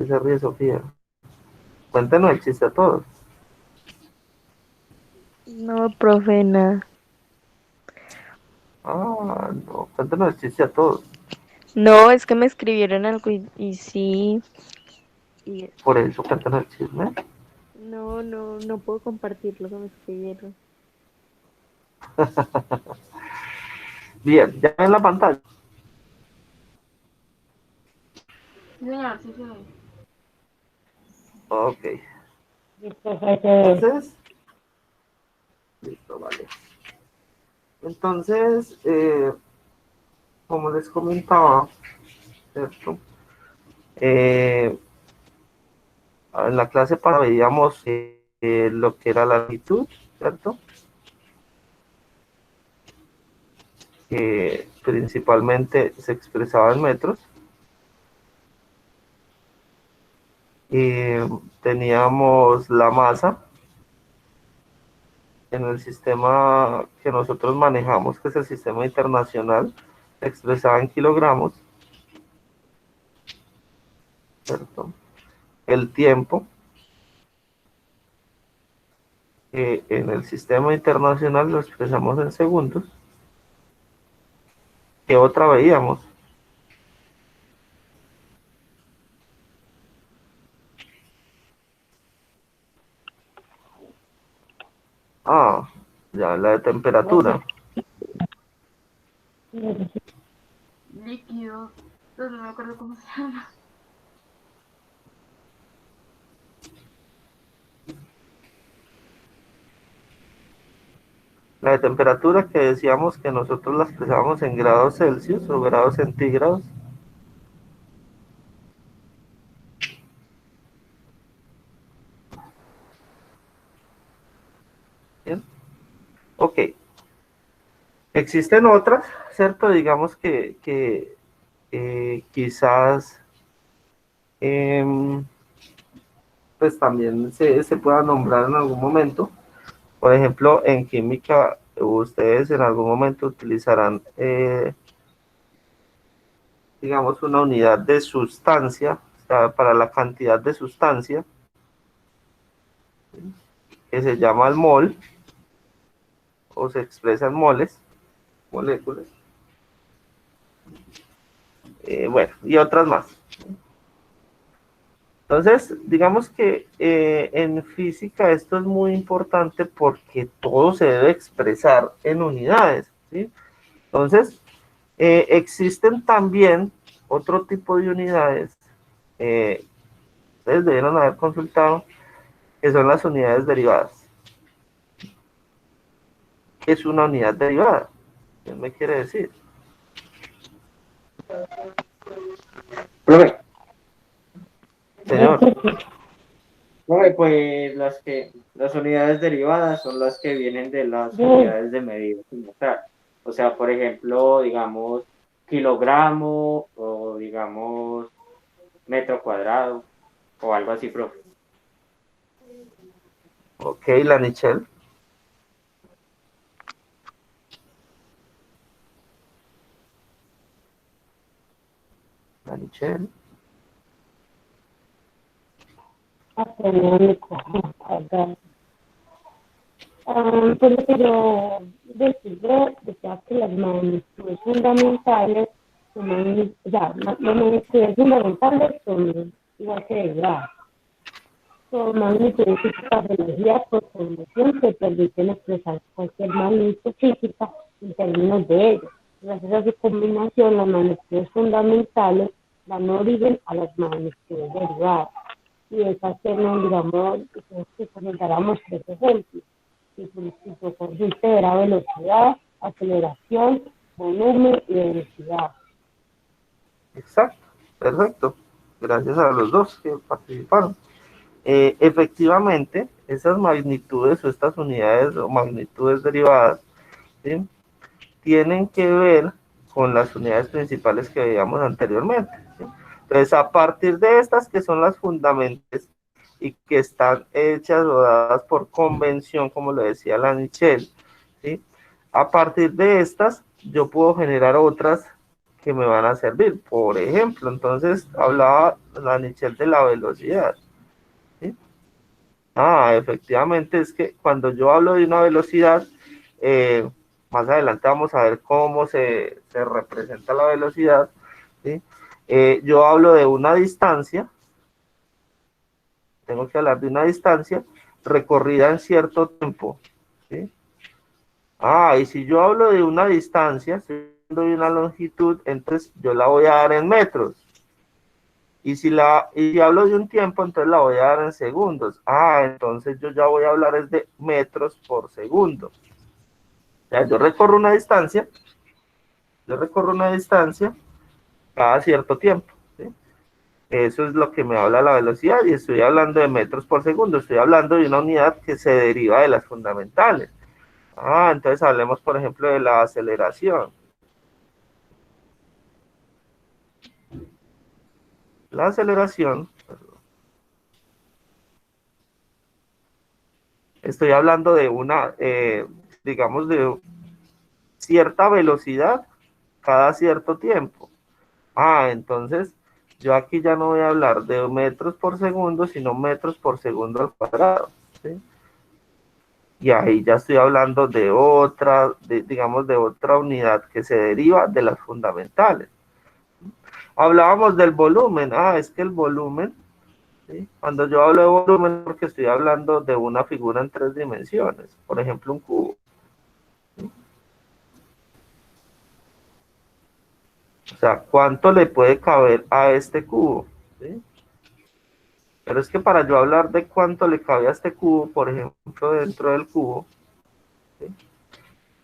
¿Qué se ríe Sofía? Cuéntenos el chiste a todos. No, profe, nada. Ah, no, cuéntenos el chiste a todos. No, es que me escribieron algo y sí. Y Por eso cuéntenos el chisme. no puedo compartir lo que me escribieron. Bien, ya en la pantalla. Sí, señor, sí, señor. Ok. Entonces, Entonces, listo, vale. Entonces, como les comentaba, ¿cierto? Eh, en la clase pasada veíamos lo que era la latitud, ¿cierto? Que principalmente se expresaba en metros. Y teníamos la masa en el sistema que nosotros manejamos, que es el sistema internacional, se expresaba en kilogramos, ¿cierto? El tiempo en el sistema internacional lo expresamos en segundos. ¿Qué otra veíamos? Ah, ya la de temperatura. Líquido. Pero no me acuerdo cómo se llama. La de temperatura que decíamos que nosotros la expresábamos en grados Celsius o grados centígrados. Bien, ok. Existen otras, ¿cierto? Digamos que quizás eh, pues también se pueda nombrar en algún momento. Por ejemplo, en química, ustedes en algún momento utilizarán, digamos, una unidad de sustancia, o sea, para la cantidad de sustancia, que se llama el mol, o se expresa en moles, moléculas, bueno, y otras más. Entonces, digamos que en física esto es muy importante porque todo se debe expresar en unidades, ¿sí? Entonces, existen también otro tipo de unidades, eh, ustedes debieron haber consultado, que son las unidades derivadas. ¿Qué es una unidad derivada? ¿Qué me quiere decir? profe, Señor. profe, pues las unidades derivadas son las que vienen de las unidades de medida como tal. O sea, por ejemplo, digamos, kilogramo o digamos metro cuadrado o algo así, profe. Ok, la Nichelle. La Nichelle. Astronómico, acá. Pues lo que yo decía que las magnitudes fundamentales o sea, las magnitudes fundamentales son igual que de grado. Son magnitudes físicas elegidas por convención que permiten expresar cualquier magnitud física en términos de ellos. Gracias a su combinación, las magnitudes fundamentales dan origen a las magnitudes derivadas. Y esas tienen, digamos, que presentáramos tres ejemplos. Y su consiste de la velocidad, aceleración, volumen y densidad. Exacto, perfecto. Gracias a los dos que participaron. Efectivamente, esas magnitudes o estas unidades o magnitudes derivadas, ¿sí?, tienen que ver con las unidades principales que veíamos anteriormente, ¿sí? Entonces, a partir de estas que son las fundamentales y que están hechas o dadas por convención, como lo decía la Michelle, ¿sí?, a partir de estas yo puedo generar otras que me van a servir. Por ejemplo, entonces hablaba la Nichelle de la velocidad, ¿sí? Efectivamente es que cuando yo hablo de una velocidad, más adelante vamos a ver cómo se representa la velocidad, ¿sí? Yo hablo de una distancia, tengo que hablar de una distancia recorrida en cierto tiempo, ¿sí? Y si yo hablo de una distancia, estoy hablando de una longitud, entonces yo la voy a dar en metros. Y si hablo de un tiempo, entonces la voy a dar en segundos. Entonces yo ya voy a hablar es de metros por segundo. O sea, yo recorro una distancia cada cierto tiempo, ¿sí? Eso es lo que me habla la velocidad y estoy hablando de metros por segundo. Estoy hablando de una unidad que se deriva de las fundamentales. Entonces hablemos, por ejemplo, de la aceleración. La aceleración, estoy hablando de una, digamos, de cierta velocidad cada cierto tiempo. Entonces, yo aquí ya no voy a hablar de metros por segundo, sino metros por segundo al cuadrado, ¿sí? Y ahí ya estoy hablando de otra, digamos, de otra unidad que se deriva de las fundamentales. Hablábamos del volumen. Es que el volumen, ¿sí? Cuando yo hablo de volumen, porque estoy hablando de una figura en 3 dimensiones, por ejemplo, un cubo. O sea, ¿cuánto le puede caber a este cubo? ¿Sí? Pero es que para yo hablar de cuánto le cabe a este cubo, por ejemplo, dentro del cubo, ¿sí?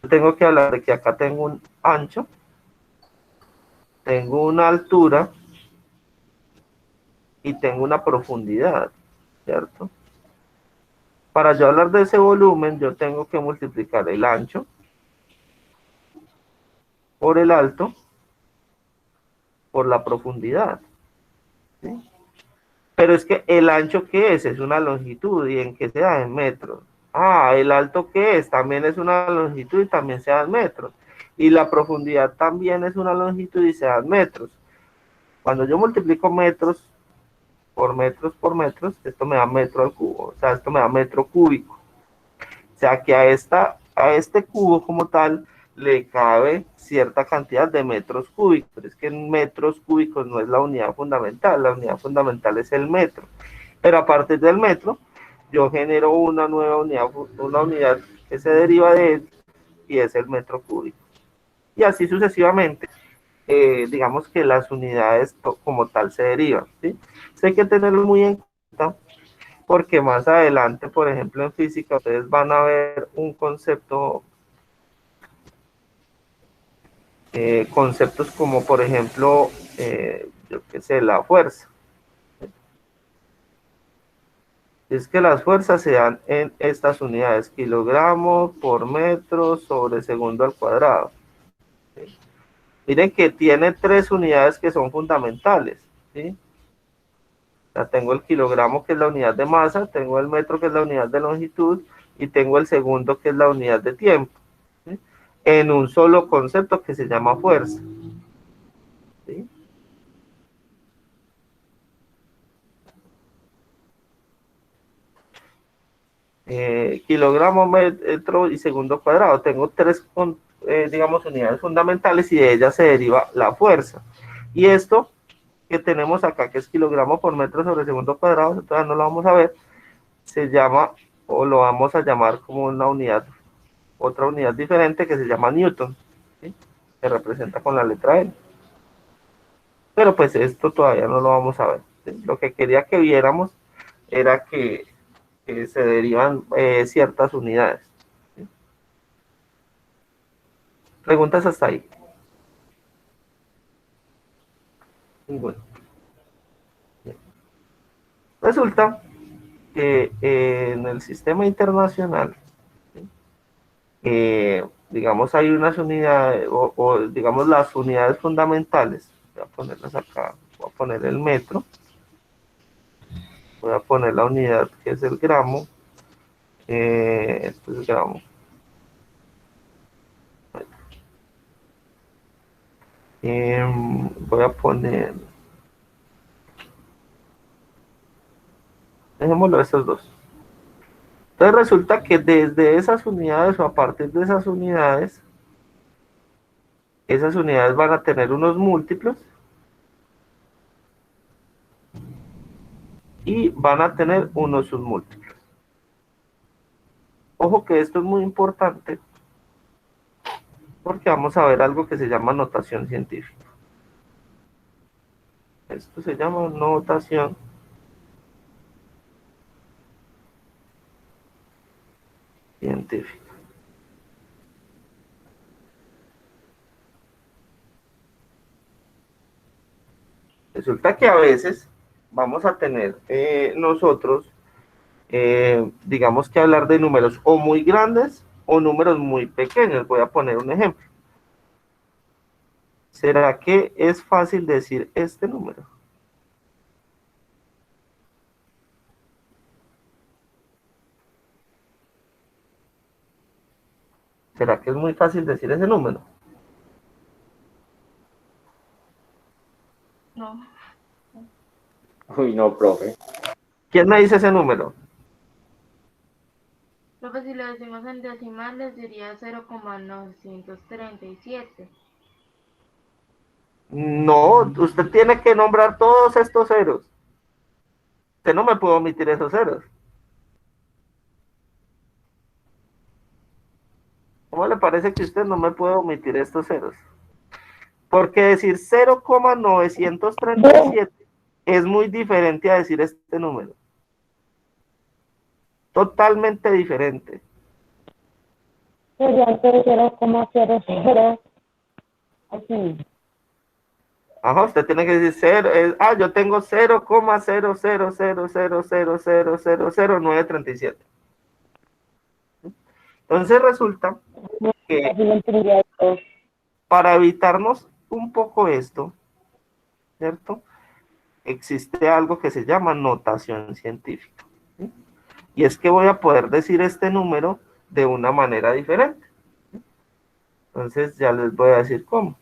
Yo tengo que hablar de que acá tengo un ancho, tengo una altura y tengo una profundidad, ¿cierto? Para yo hablar de ese volumen, yo tengo que multiplicar el ancho por el alto por la profundidad, ¿sí? Pero es que el ancho, ¿qué es? Es una longitud. ¿Y en qué se da? En metros. El alto, ¿qué es? También es una longitud y también se da en metros. Y la profundidad también es una longitud y se da en metros. Cuando yo multiplico metros por metros, esto me da metro al cubo. O sea, esto me da metro cúbico. O sea, que a este cubo como tal le cabe cierta cantidad de metros cúbicos. Pero es que en metros cúbicos no es la unidad fundamental es el metro. Pero a partir del metro, yo genero una nueva unidad que se deriva de él y es el metro cúbico. Y así sucesivamente, digamos que las unidades como tal se derivan, ¿sí? Esto hay que tenerlo muy en cuenta porque más adelante, por ejemplo, en física, ustedes van a ver un concepto, conceptos como, por ejemplo, yo qué sé, la fuerza. Es que las fuerzas se dan en estas unidades, kilogramos por metro sobre segundo al cuadrado. ¿Sí? Miren que tiene 3 unidades que son fundamentales, ¿sí? O sea, tengo el kilogramo, que es la unidad de masa, tengo el metro, que es la unidad de longitud, y tengo el segundo, que es la unidad de tiempo, ¿sí? En un solo concepto que se llama fuerza, ¿sí? Kilogramo, metro y segundo cuadrado. Tengo 3, digamos, unidades fundamentales y de ellas se deriva la fuerza. Y esto que tenemos acá, que es kilogramo por metro sobre segundo cuadrado, todavía no lo vamos a ver, se llama, o lo vamos a llamar como una unidad, otra unidad diferente que se llama Newton, ¿sí? Se representa con la letra N. Pero pues esto todavía no lo vamos a ver, ¿sí? Lo que quería que viéramos era que se derivan ciertas unidades, ¿sí? Preguntas hasta ahí. Bueno, resulta que en el sistema internacional, ¿sí? Digamos, hay unas unidades, digamos las unidades fundamentales. Voy a ponerlas acá, voy a poner el metro, voy a poner la unidad que es el gramo, esto es gramo. Voy a poner, dejémoslo estos dos. Entonces resulta que desde esas unidades o a partir de esas unidades van a tener unos múltiplos y van a tener unos submúltiplos. Ojo que esto es muy importante porque vamos a ver algo que se llama notación científica. Esto se llama notación científica. Resulta que a veces vamos a tener nosotros, digamos que hablar de números o muy grandes o números muy pequeños. Voy a poner un ejemplo. ¿Será que es fácil decir este número? ¿Será que es muy fácil decir ese número? No. Uy, no, profe. ¿Quién me dice ese número? Profe, si lo decimos en decimales sería 0,937. No, usted tiene que nombrar todos estos ceros. Usted no me puede omitir esos ceros. ¿Cómo le parece que usted no me puede omitir estos ceros? Porque decir 0,937 es muy diferente a decir este número. Totalmente diferente. Sería 0,00. Así. Ajá, usted tiene que decir cero, yo tengo 0,00000000937. Entonces resulta que Así lo entendería yo. para evitarnos un poco esto, ¿cierto? Existe algo que se llama notación científica, ¿sí? Y es que voy a poder decir este número de una manera diferente. Entonces ya les voy a decir cómo.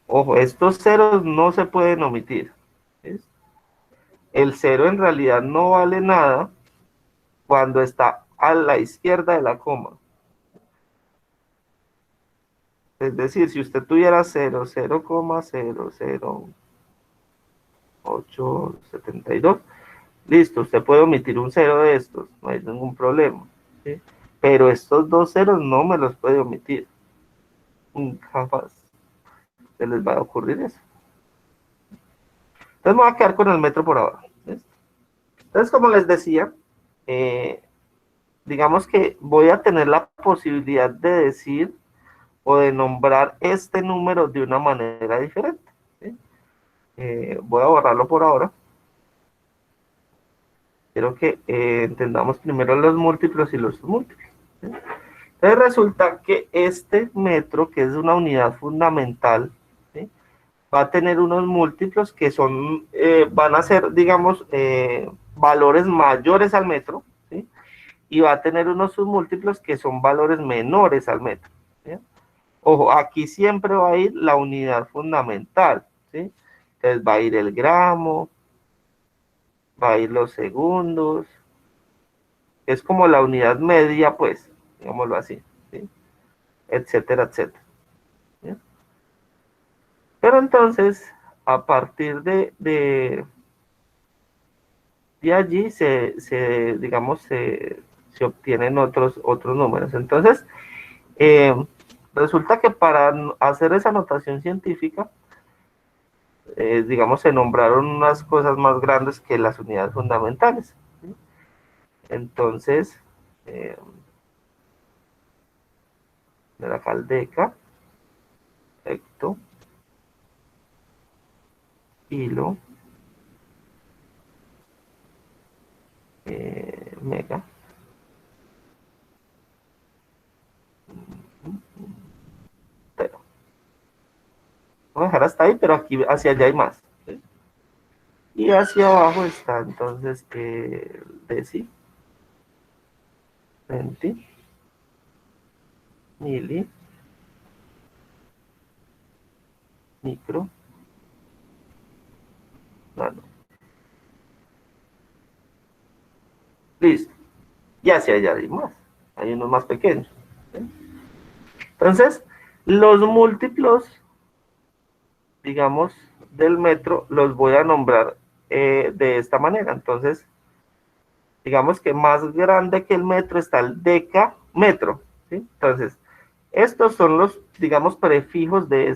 Ojo, estos ceros no se pueden omitir, ¿sí? El cero en realidad no vale nada cuando está a la izquierda de la coma. Es decir, si usted tuviera 0,0000872, listo, usted puede omitir un cero de estos, no hay ningún problema, ¿sí? Pero estos dos ceros no me los puede omitir. Jamás se les va a ocurrir eso. Entonces me voy a quedar con el metro por ahora. ¿Listo? Entonces, como les decía, digamos que voy a tener la posibilidad de decir o de nombrar este número de una manera diferente, ¿sí? Voy a borrarlo por ahora. Quiero que entendamos primero los múltiplos y los submúltiplos, ¿sí? Entonces resulta que este metro, que es una unidad fundamental, ¿sí? Va a tener unos múltiplos que son, van a ser, digamos, valores mayores al metro, ¿sí? Y va a tener unos submúltiplos que son valores menores al metro, ¿sí? Ojo, aquí siempre va a ir la unidad fundamental, ¿sí? Entonces va a ir el gramo, va a ir los segundos, es como la unidad media, pues, digámoslo así, ¿sí? Etcétera, etcétera, ¿sí? Pero entonces, a partir de allí digamos, se obtienen otros números. Entonces, resulta que para hacer esa notación científica, digamos, se nombraron unas cosas más grandes que las unidades fundamentales, ¿sí? Entonces, de la caldeca, hecto, kilo, mega. Pero, voy a dejar hasta ahí, pero aquí hacia allá hay más, ¿sí? Y hacia abajo está entonces el deci, centi, mili, micro, nano. Listo. Y hacia allá hay más. Hay unos más pequeños. ¿Sí? Entonces, los múltiplos, digamos, del metro, los voy a nombrar de esta manera. Entonces, digamos que más grande que el metro está el decametro. ¿Sí? Entonces, estos son los, digamos, prefijos de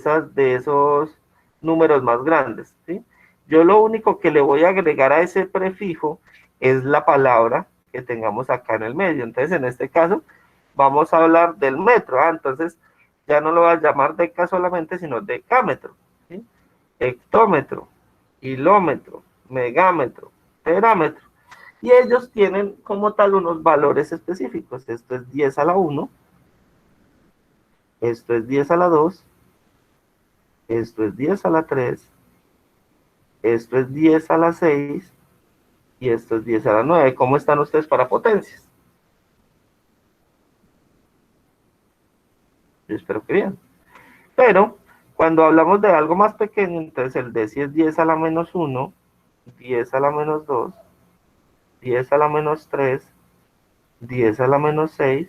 esos números más grandes. ¿Sí? Yo lo único que le voy a agregar a ese prefijo es la palabra que tengamos acá en el medio. Entonces, en este caso, vamos a hablar del metro. Entonces, ya no lo voy a llamar deca solamente, sino decámetro. ¿Sí? Hectómetro, kilómetro, megámetro, terámetro. Y ellos tienen como tal unos valores específicos. Esto es 10 a la 1, esto es 10 a la 2, esto es 10 a la 3, esto es 10 a la 6 y esto es 10 a la 9. ¿Cómo están ustedes para potencias? Yo espero que bien. Pero cuando hablamos de algo más pequeño, entonces el deci es 10 a la menos 1, 10 a la menos 2, 10 a la menos 3, 10 a la menos 6,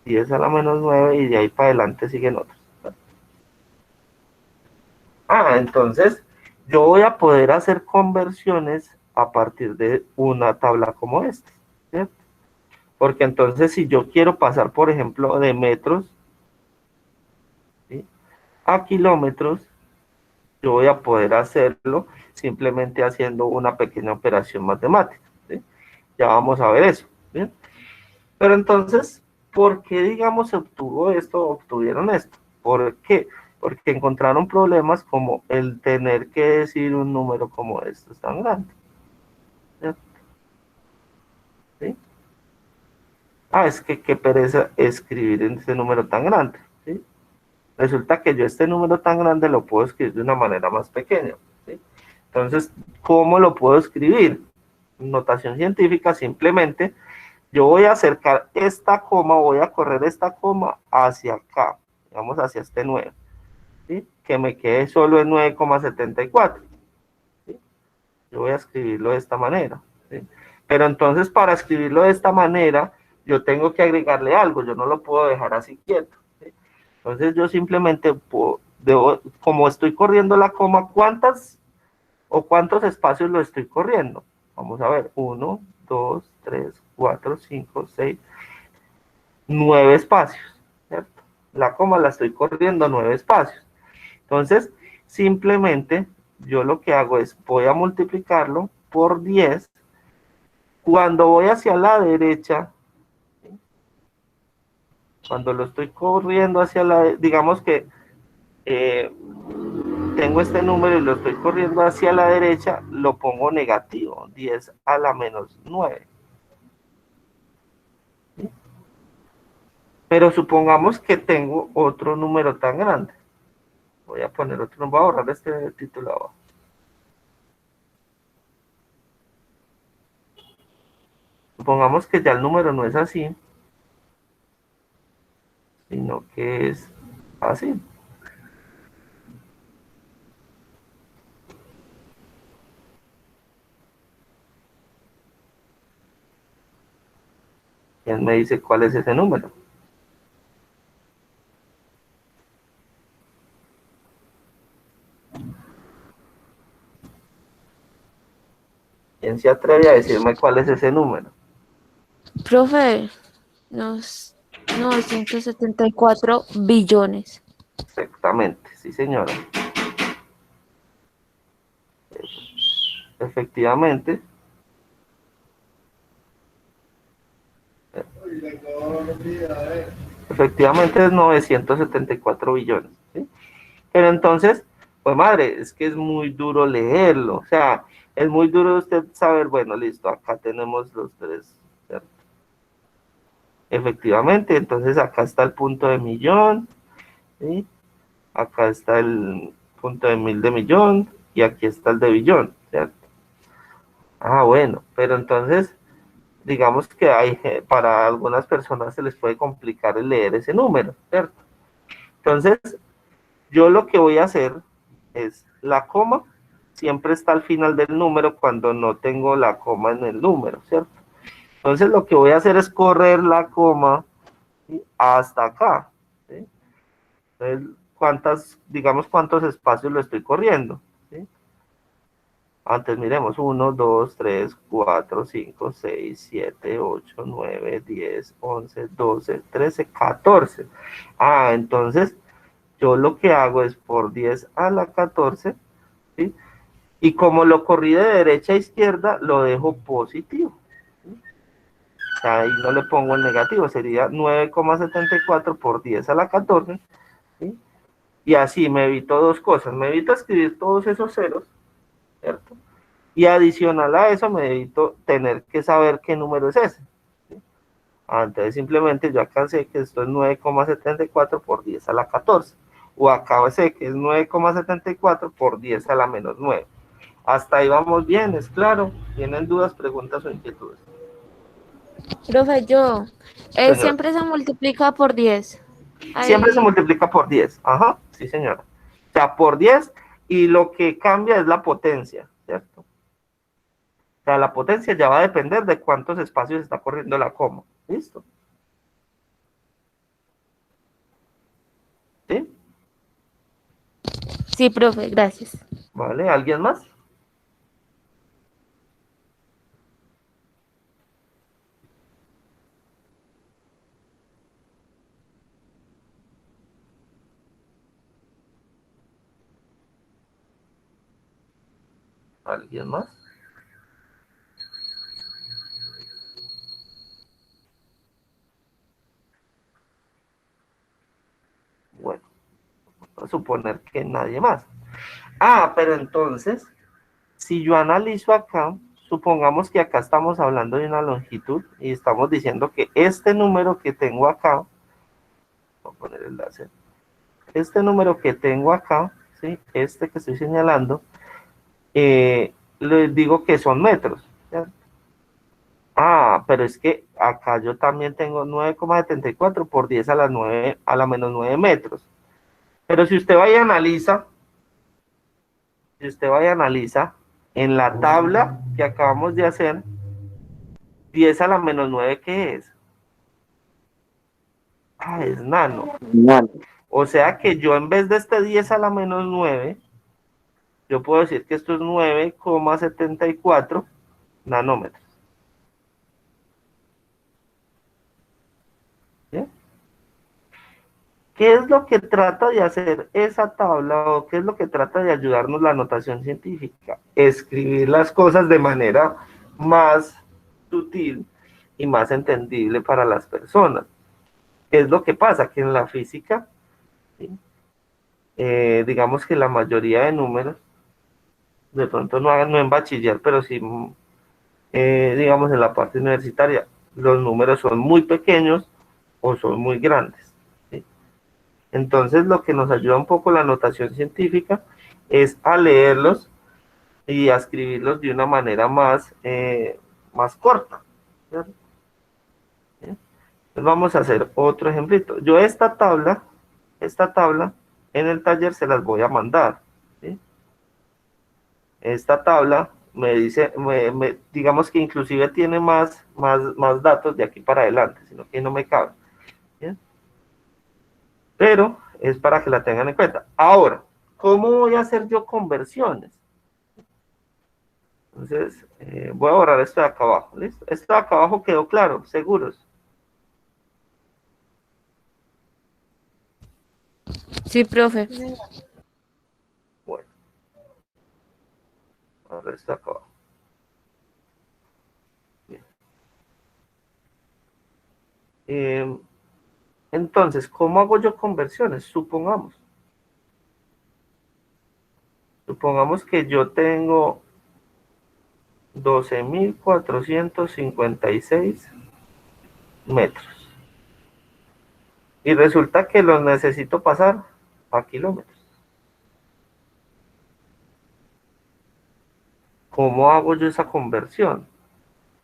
10 a la menos 9 y de ahí para adelante siguen otros. Entonces yo voy a poder hacer conversiones a partir de una tabla como esta, ¿cierto? Porque entonces si yo quiero pasar, por ejemplo, de metros, ¿sí?, a kilómetros, yo voy a poder hacerlo simplemente haciendo una pequeña operación matemática, ¿sí? Ya vamos a ver eso, ¿sí? Pero entonces, ¿por qué, digamos, se obtuvo esto, obtuvieron esto? ¿Por qué? Porque encontraron problemas como el tener que decir un número como esto es tan grande, ¿cierto? ¿Sí? Es que qué pereza escribir en este número tan grande, ¿sí? Resulta que yo este número tan grande lo puedo escribir de una manera más pequeña, ¿sí? Entonces, ¿cómo lo puedo escribir? Notación científica, simplemente yo voy a acercar esta coma, voy a correr esta coma hacia acá, digamos hacia este 9, ¿sí? Que me quede solo en 9,74, ¿sí? Yo voy a escribirlo de esta manera, ¿sí? Pero entonces para escribirlo de esta manera, yo tengo que agregarle algo, yo no lo puedo dejar así quieto, ¿sí? Entonces yo simplemente como estoy corriendo la coma, ¿cuántos espacios lo estoy corriendo? Vamos a ver, 1, 2, 3, 4, 5, 6, 9 espacios, ¿cierto? La coma la estoy corriendo 9 espacios. Entonces, simplemente yo lo que hago es, voy a multiplicarlo por 10. Cuando voy hacia la derecha, ¿sí?, cuando lo estoy corriendo hacia digamos que tengo este número y lo estoy corriendo hacia la derecha, lo pongo negativo, 10 a la menos 9. ¿Sí? Pero supongamos que tengo otro número tan grande. Voy a poner otro, voy a borrar este título abajo. Supongamos que ya el número no es así, sino que es así. ¿Quién me dice cuál es ese número? ¿Quién se atreve a decirme cuál es ese número? Profe, nos 974 billones. Exactamente, sí señora. Efectivamente. Efectivamente es 974 billones, ¿sí? Pero entonces, pues madre, es que es muy duro leerlo, o sea, es muy duro usted saber, bueno, listo, acá tenemos los tres, ¿cierto? Efectivamente, entonces acá está el punto de millón, ¿sí? Acá está el punto de mil de millón, y aquí está el de billón, ¿cierto? Bueno, pero entonces, digamos que hay, para algunas personas se les puede complicar el leer ese número, ¿cierto? Entonces, yo lo que voy a hacer es la coma, siempre está al final del número cuando no tengo la coma en el número, ¿cierto? Entonces, lo que voy a hacer es correr la coma, ¿sí?, hasta acá, ¿sí? Entonces, digamos, cuántos espacios lo estoy corriendo, ¿sí? Antes miremos, 1, 2, 3, 4, 5, 6, 7, 8, 9, 10, 11, 12, 13, 14. Entonces yo lo que hago es por 10 a la 14, ¿sí? Y como lo corrí de derecha a izquierda, lo dejo positivo, ¿sí? O sea, ahí no le pongo el negativo, sería 9,74 por 10 a la 14, ¿sí? Y así me evito dos cosas, me evito escribir todos esos ceros, ¿cierto? Y adicional a eso me evito tener que saber qué número es ese, ¿sí? Entonces simplemente yo acá sé que esto es 9,74 por 10 a la 14. O acá sé que es 9,74 por 10 a la menos 9. Hasta ahí vamos bien, es claro. ¿Tienen dudas, preguntas o inquietudes? Profe, Señora. siempre se multiplica por 10. Siempre se Ahí, multiplica por 10. Ajá, sí señora. O sea, por 10, y lo que cambia es la potencia, ¿cierto? O sea, la potencia ya va a depender de cuántos espacios está corriendo la coma. ¿Listo? ¿Sí? sí, profe, gracias. ¿Vale? ¿Alguien más? ¿Alguien más? Bueno, voy a suponer que nadie más. Pero entonces, si yo analizo acá, supongamos que acá estamos hablando de una longitud y estamos diciendo que este número que tengo acá, voy a poner el láser, este número que tengo acá, ¿sí?, este que estoy señalando, les digo que son metros, ¿cierto? Pero es que acá yo también tengo 9,74 por 10 a la 9, a la menos 9 metros. Pero si usted va y analiza, en la tabla que acabamos de hacer, 10 a la menos 9, ¿qué es? Es nano. O sea que yo, en vez de este 10 a la menos 9, yo puedo decir que esto es 9,74 nanómetros. ¿Sí? ¿Qué es lo que trata de hacer esa tabla, o qué es lo que trata de ayudarnos la notación científica? Escribir las cosas de manera más sutil y más entendible para las personas. ¿Qué es lo que pasa? Que en la física, ¿sí?, digamos que la mayoría de números, de pronto no en bachiller, pero sí, digamos, en la parte universitaria, los números son muy pequeños o son muy grandes, ¿sí? Entonces, lo que nos ayuda un poco la notación científica es a leerlos y a escribirlos de una manera más corta, ¿cierto? ¿Sí? Entonces vamos a hacer otro ejemplito. Yo esta tabla en el taller se las voy a mandar, ¿sí? Esta tabla me dice, digamos que inclusive tiene más datos de aquí para adelante, sino que no me cabe, ¿sí? Pero es para que la tengan en cuenta. Ahora, ¿cómo voy a hacer yo conversiones? Entonces, voy a borrar esto de acá abajo, ¿listo? Esto de acá abajo quedó claro, seguros. Sí, profe. Bueno, ahora esto de acá abajo. Bien. Entonces, ¿cómo hago yo conversiones? Supongamos que yo tengo 12,456 metros. Y resulta que los necesito pasar a kilómetros. ¿Cómo hago yo esa conversión?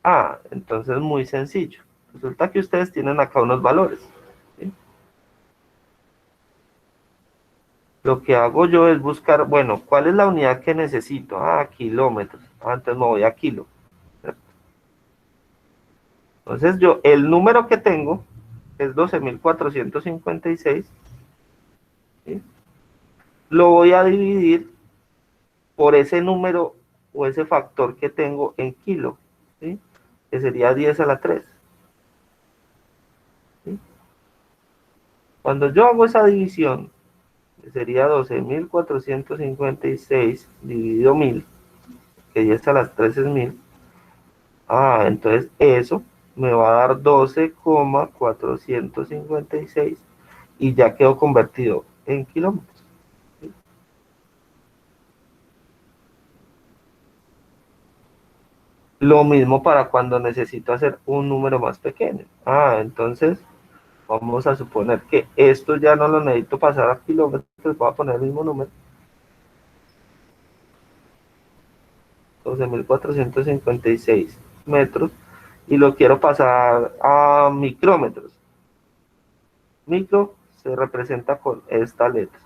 Ah, entonces muy sencillo. Resulta que ustedes tienen acá unos valores, ¿sí? Lo que hago yo es buscar, bueno, ¿cuál es la unidad que necesito? Ah, kilómetros. Ah, entonces me voy a kilo, ¿cierto? Entonces yo, el número que tengo es 12.456, ¿sí? Lo voy a dividir por ese número o ese factor que tengo en kilo, ¿sí? Que sería 10 a la 3, ¿sí? Cuando yo hago esa división, que sería 12.456 dividido 1000, que 10 a las 3 es 1000. Ah, entonces eso me va a dar 12,456 y ya quedó convertido en kilómetros. Lo mismo para cuando necesito hacer un número más pequeño. Ah, entonces vamos a suponer que esto ya no lo necesito pasar a kilómetros, voy a poner el mismo número, 12.456 metros, y lo quiero pasar a micrómetros. Micro se representa con esta letra,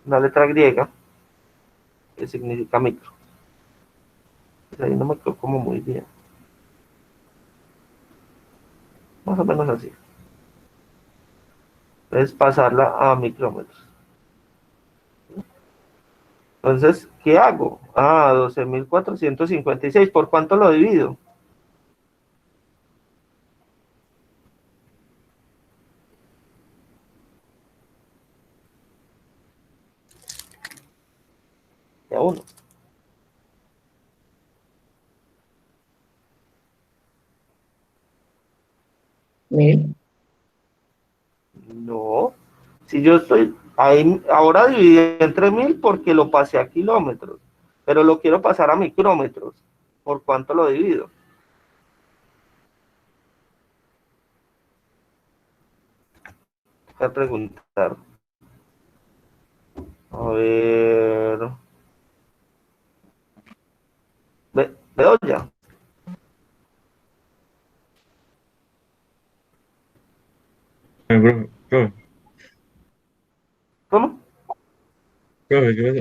una letra griega que significa micro. Pues ahí no me quedó como muy bien. Más o menos así. Es pasarla a micrómetros. Entonces, ¿qué hago? Ah, 12.456. ¿Por cuánto lo divido? De uno. Mil. No. Si yo estoy ahí, ahora dividí entre 1000 porque lo pasé a kilómetros, pero lo quiero pasar a micrómetros. ¿Por cuánto lo divido? Voy a preguntar. A ver. Veo ya. Profe, ¿Cómo? profe, ¿qué pasa?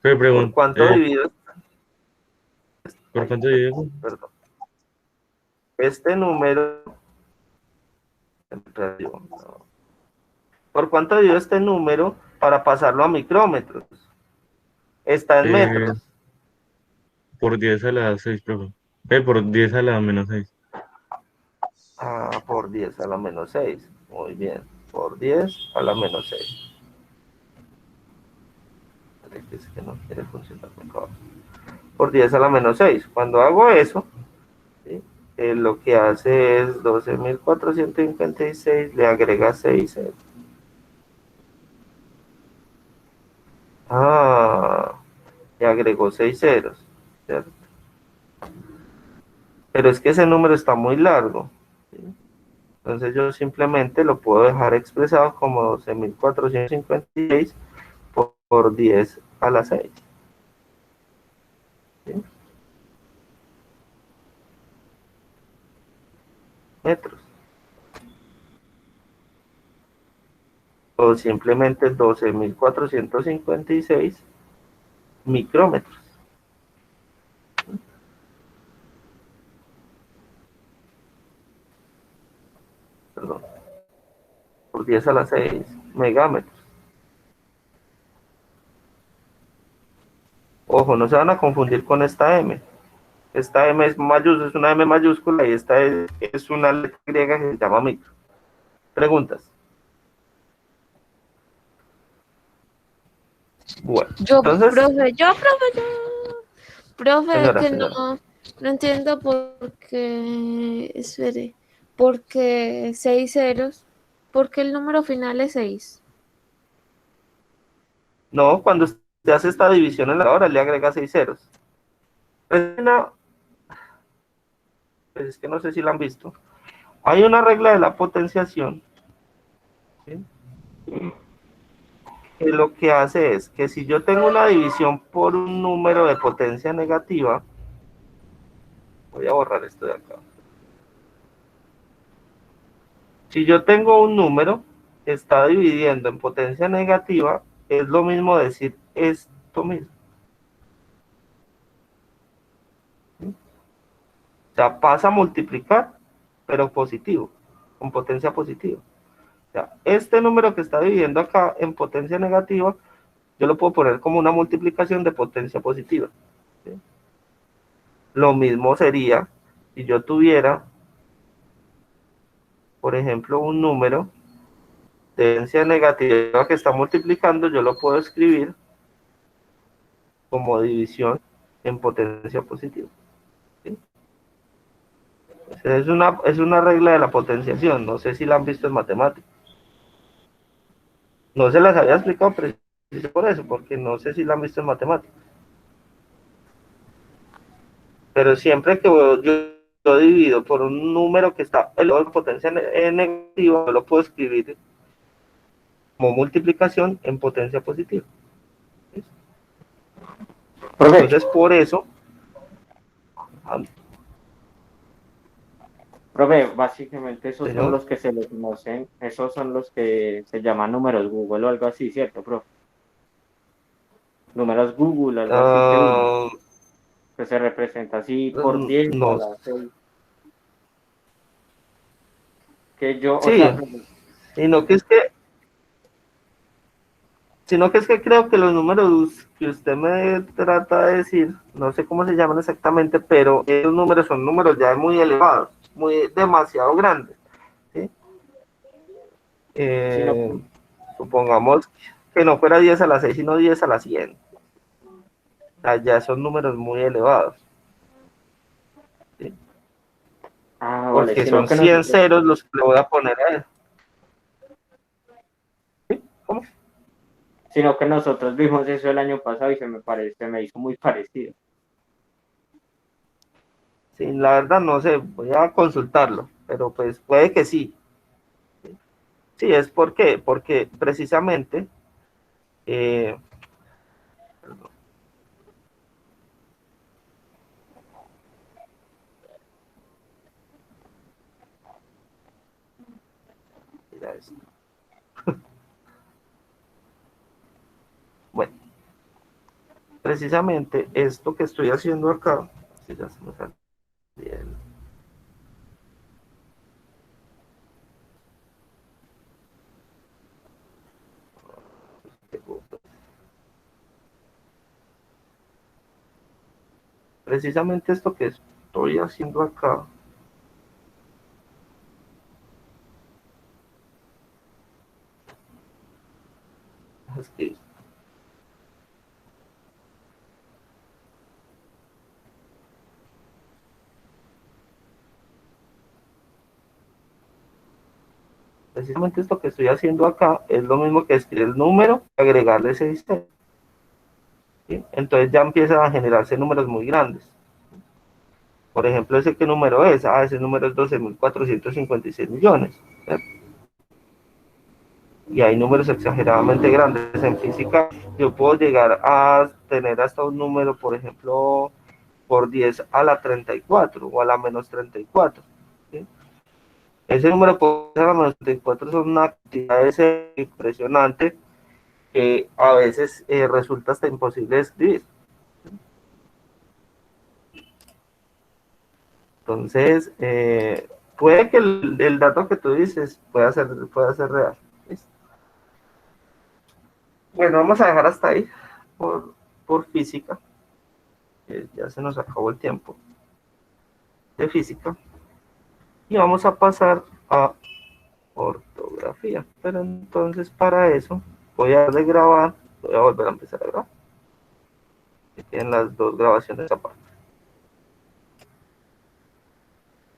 ¿Qué ¿Por pregunta? cuánto divido? ¿Por Ay, cuánto divido eso? perdón. Este número. ¿Por cuánto divido este número para pasarlo a micrómetros? Está en Eh, metros. por 10 a la 6, profe. Por 10 a la menos 6. Ah, por 10 a la menos 6. Muy bien. Por 10 a la menos 6. Es que no quiere funcionar mejor. Por 10 a la menos 6. Cuando hago eso, ¿sí? Lo que hace es 12.456, le agrega 6. Ah, le agregó 6 ceros, ¿cierto? Pero es que ese número está muy largo, ¿sí? Entonces yo simplemente lo puedo dejar expresado como 12.456 por 10 a la 6, ¿sí? Metros. O simplemente 12.456 micrómetros. Perdón. Por 10 a la 6 megámetros. Ojo, no se van a confundir con esta M. Esta M es mayúscula, es una M mayúscula y esta es una letra griega que se llama micro. Preguntas. Bueno, entonces, Profe, es señora, que señora. no entiendo por qué, espere, porque 6 ceros, porque el número final es 6. No, cuando usted hace esta división en la hora, le agrega 6 ceros. Pues es que no sé si la han visto. Hay una regla de la potenciación, ¿sí? Que lo que hace es que si yo tengo una división por un número de potencia negativa, Voy a borrar esto de acá. Si yo tengo un número que está dividiendo en potencia negativa, es lo mismo decir esto mismo. O sea, pasa a multiplicar, pero positivo, con potencia positiva. O sea, este número que está dividiendo acá en potencia negativa, yo lo puedo poner como una multiplicación de potencia positiva. ¿Sí? Lo mismo sería si yo tuviera, por ejemplo, un número de potencia negativa que está multiplicando, yo lo puedo escribir como división en potencia positiva. ¿Sí? Es una regla de la potenciación, no sé si la han visto en matemáticas. No se las había explicado precisamente por eso, porque no sé si la han visto en matemáticas. Pero siempre que yo divido por un número que está elevado en potencia negativa, yo lo puedo escribir como multiplicación en potencia positiva. ¿Sí? Profe, Entonces, por eso, profe, básicamente esos son señor, los que se les conocen, esos son los que se llaman números Google o algo así, ¿cierto, profe? Números Google, algo así que se representa así por 10 a no, la 6. Que yo, o sí, sea, sino que es que creo que los números que usted me trata de decir, no sé cómo se llaman exactamente, pero esos números son números ya muy elevados, muy demasiado grandes. ¿Sí? sino, Eh, Supongamos que no fuera 10 a la 6, sino 10 a la 100. O sea, ya son números muy elevados. ¿Sí? vale, Porque son 100 ceros los que le voy a poner a él. ¿Sí? ¿Cómo? sino que nosotros vimos eso el año pasado y se me hizo muy parecido. Sí, la verdad no sé, voy a consultarlo, pero pues puede que sí. Sí, es porque precisamente eh, mira esto. Bueno, precisamente esto que estoy haciendo acá, si ya se me sale bien. Precisamente esto que estoy haciendo acá, es que precisamente esto que estoy haciendo acá es lo mismo que escribir el número, agregarle 6, ¿sí? Entonces ya empiezan a generarse números muy grandes. Por ejemplo, ¿ese qué número es? Ese número es 12.456 millones. ¿Cierto? Y hay números exageradamente grandes. En física, yo puedo llegar a tener hasta un número, por ejemplo, por 10 a la 34 o a la menos 34. ¿Sí? Ese número por 10 a la menos 34 son una cantidad impresionante que a veces resulta hasta imposible de escribir. Entonces, puede que el dato que tú dices pueda ser real. ¿Listo? Bueno, vamos a dejar hasta ahí por física. Ya se nos acabó el tiempo de física. Y vamos a pasar a ortografía. Pero entonces para eso voy a grabar, voy a volver a empezar a grabar. Que tienen las dos grabaciones aparte.